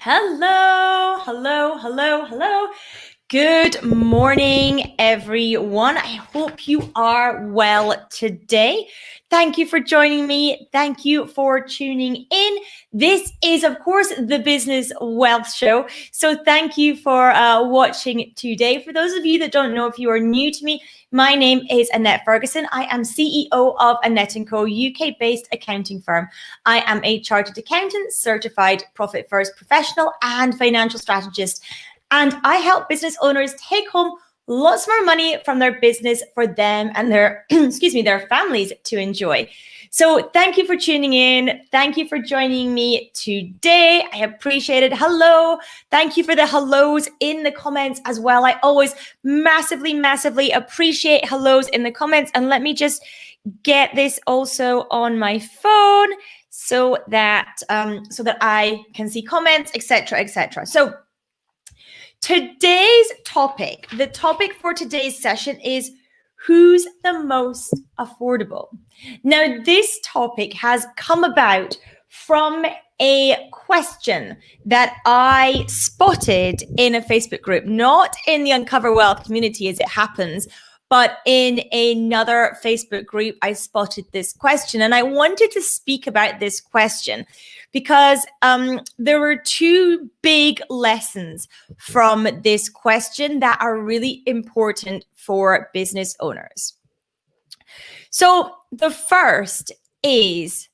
Hello, hello, hello, hello. Good morning, everyone. I hope you are well today. Thank you for joining me. Thank you for tuning in. This is, of course, the Business Wealth Show. So thank you for watching today. For those of you that don't know, if you are new to me, my name is Annette Ferguson. I am CEO of Annette & Co, UK-based accounting firm. I am a chartered accountant, certified Profit First professional, and financial strategist. And I help business owners take home lots more money from their business for them and their, their families to enjoy. So thank you for tuning in. Thank you for joining me today. I appreciate it. Hello. Thank you for the hellos in the comments as well. I always massively, massively appreciate hellos in the comments. And let me just get this also on my phone so that I can see comments, etc., etc. So today's topic, the topic for today's session is who's the most affordable? Now, this topic has come about from a question that I spotted in a Facebook group, not in the Uncover Wealth community as it happens, but in another Facebook group, I spotted this question. And I wanted to speak about this question because there were two big lessons from this question that are really important for business owners. So the first is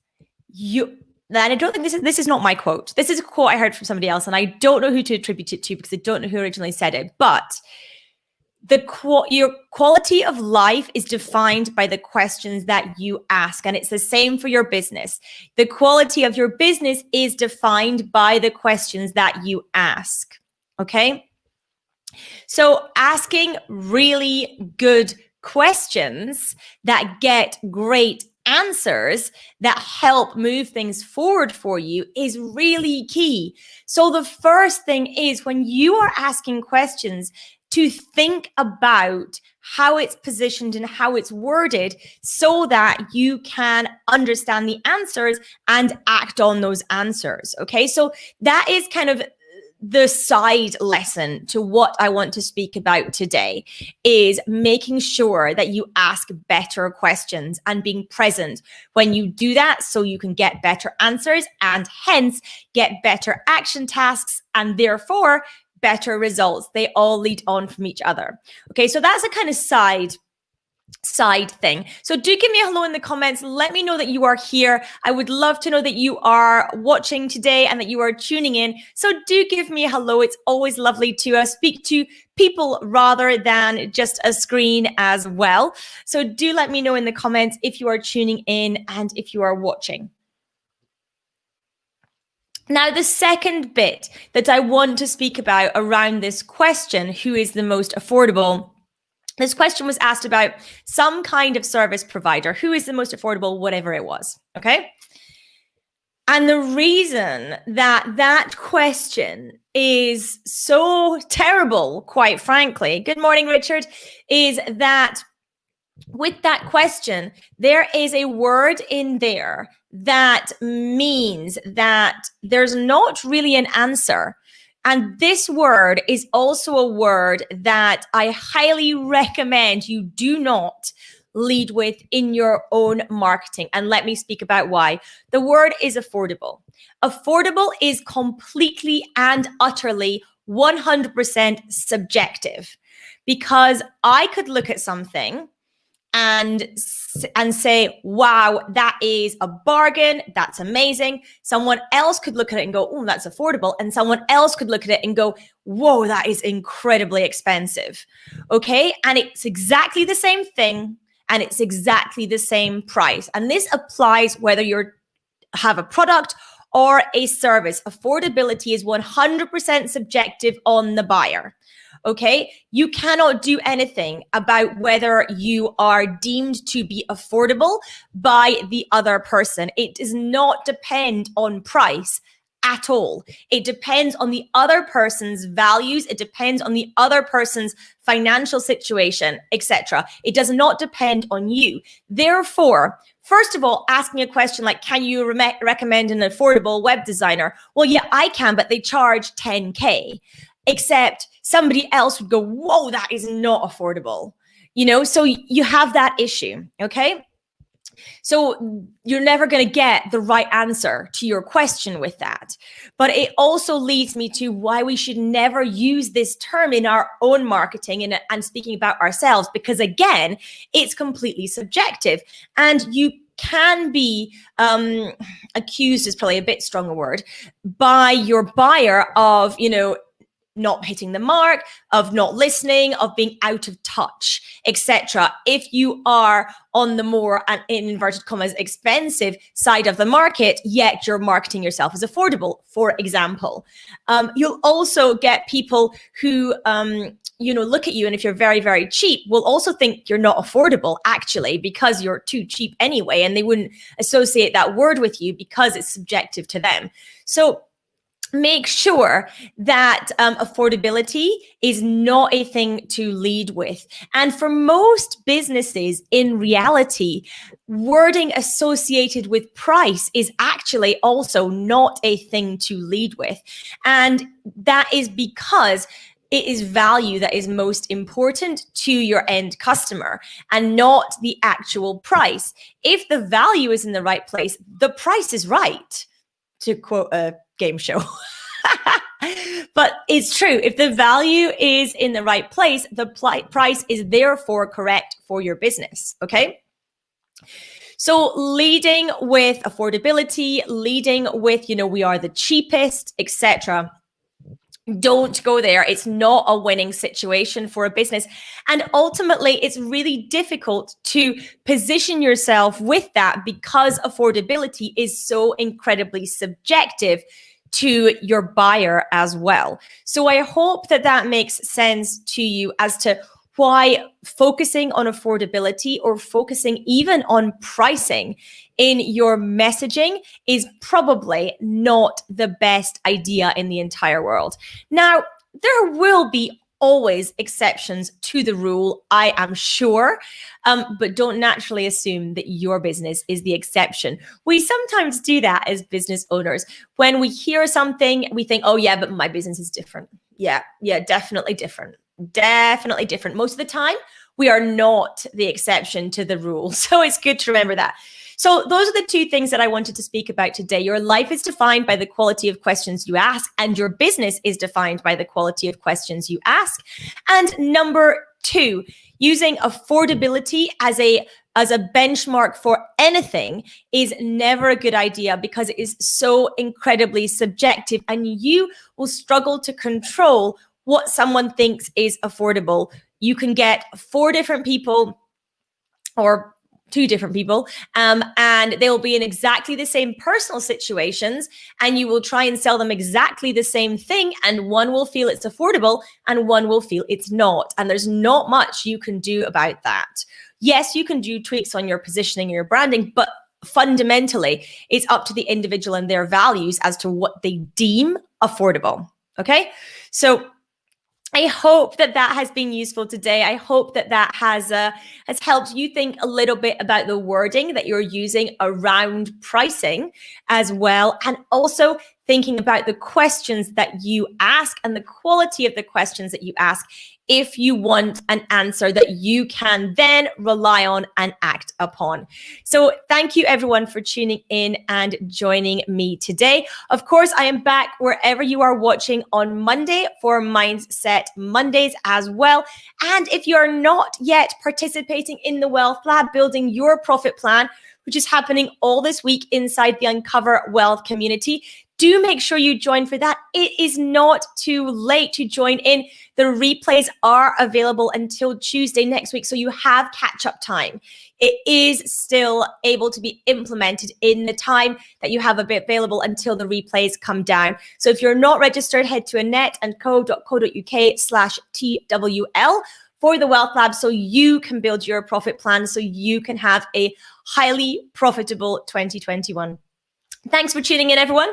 and I don't think this is not my quote. This is a quote I heard from somebody else, and I don't know who to attribute it to because I don't know who originally said it, but your quality of life is defined by the questions that you ask. And it's the same for your business. The quality of your business is defined by the questions that you ask. Okay. So asking really good questions that get great answers that help move things forward for you is really key. So the first thing is when you are asking questions, to think about how it's positioned and how it's worded so that you can understand the answers and act on those answers. Okay, so that is kind of the side lesson to what I want to speak about today is making sure that you ask better questions and being present when you do that so you can get better answers and hence get better action tasks and therefore better results. They all lead on from each other. Okay, so that's a kind of side thing. So do give me a hello in the comments. Let me know that you are here. I would love to know that you are watching today and that you are tuning in. So do give me a hello. It's always lovely to speak to people rather than just a screen as well. So do let me know in the comments if you are tuning in and if you are watching. Now, the second bit that I want to speak about around this question, who is the most affordable? This question was asked about some kind of service provider. Who is the most affordable, whatever it was, okay? And the reason that question is so terrible, quite frankly, good morning, Richard, is that with that question, there is a word in there that means that there's not really an answer. And this word is also a word that I highly recommend you do not lead with in your own marketing. And let me speak about why. The word is affordable. Affordable is completely and utterly 100% subjective because I could look at something and say, wow, that is a bargain. That's amazing. Someone else could look at it and go, oh, that's affordable. And someone else could look at it and go, whoa, that is incredibly expensive. Okay. And it's exactly the same thing. And it's exactly the same price. And this applies whether you have a product or a service. Affordability is 100% subjective on the buyer. Okay, you cannot do anything about whether you are deemed to be affordable by the other person. It does not depend on price at all. It depends on the other person's values. It depends on the other person's financial situation, etc. It does not depend on you. Therefore, first of all, asking a question like, can you recommend an affordable web designer? Well, yeah, I can, but they charge 10K. Except somebody else would go, whoa, that is not affordable. So you have that issue, okay? So you're never going to get the right answer to your question with that. But it also leads me to why we should never use this term in our own marketing and speaking about ourselves, because again, it's completely subjective. And you can be accused, is probably a bit strong a word, by your buyer of, not hitting the mark, of not listening, of being out of touch, etc. If you are on the more, in inverted commas, expensive side of the market, yet you're marketing yourself as affordable, for example. You'll also get people who, look at you, and if you're very, very cheap, will also think you're not affordable, actually, because you're too cheap anyway, and they wouldn't associate that word with you because it's subjective to them. So make sure that affordability is not a thing to lead with. And for most businesses, in reality, wording associated with price is actually also not a thing to lead with. And that is because it is value that is most important to your end customer and not the actual price. If the value is in the right place, the price is right, to quote a game show. But it's true. If the value is in the right place, the price is therefore correct for your business. Okay. So leading with affordability, leading with, we are the cheapest, etc. Don't go there. It's not a winning situation for a business. And ultimately, it's really difficult to position yourself with that because affordability is so incredibly subjective to your buyer as well. So I hope that makes sense to you as to why focusing on affordability or focusing even on pricing in your messaging is probably not the best idea in the entire world. Now, there will be always exceptions to the rule, I am sure, but don't naturally assume that your business is the exception. We sometimes do that as business owners. When we hear something, we think, oh yeah, but my business is different. Yeah, definitely different. Definitely different. Most of the time, we are not the exception to the rule. So it's good to remember that. So those are the two things that I wanted to speak about today. Your life is defined by the quality of questions you ask, and your business is defined by the quality of questions you ask. And number two, using affordability as a benchmark for anything is never a good idea because it is so incredibly subjective, and you will struggle to control what someone thinks is affordable. You can get 4 different people or 2 different people, and they will be in exactly the same personal situations, and you will try and sell them exactly the same thing, and one will feel it's affordable and one will feel it's not. And there's not much you can do about that. Yes, you can do tweaks on your positioning and your branding, but fundamentally, it's up to the individual and their values as to what they deem affordable. Okay, so I hope that has been useful today. I hope that has helped you think a little bit about the wording that you're using around pricing as well, and also thinking about the questions that you ask and the quality of the questions that you ask if you want an answer that you can then rely on and act upon. So thank you everyone for tuning in and joining me today. Of course, I am back wherever you are watching on Monday for Mindset Mondays as well. And if you're not yet participating in the Wealth Lab, building your profit plan, which is happening all this week inside the Uncover Wealth community, do make sure you join for that. It is not too late to join in. The replays are available until Tuesday next week, so you have catch-up time. It is still able to be implemented in the time that you have a bit available until the replays come down. So if you're not registered, head to annetteandco.co.uk/TWL for the Wealth Lab so you can build your profit plan, so you can have a highly profitable 2021. Thanks for tuning in, everyone.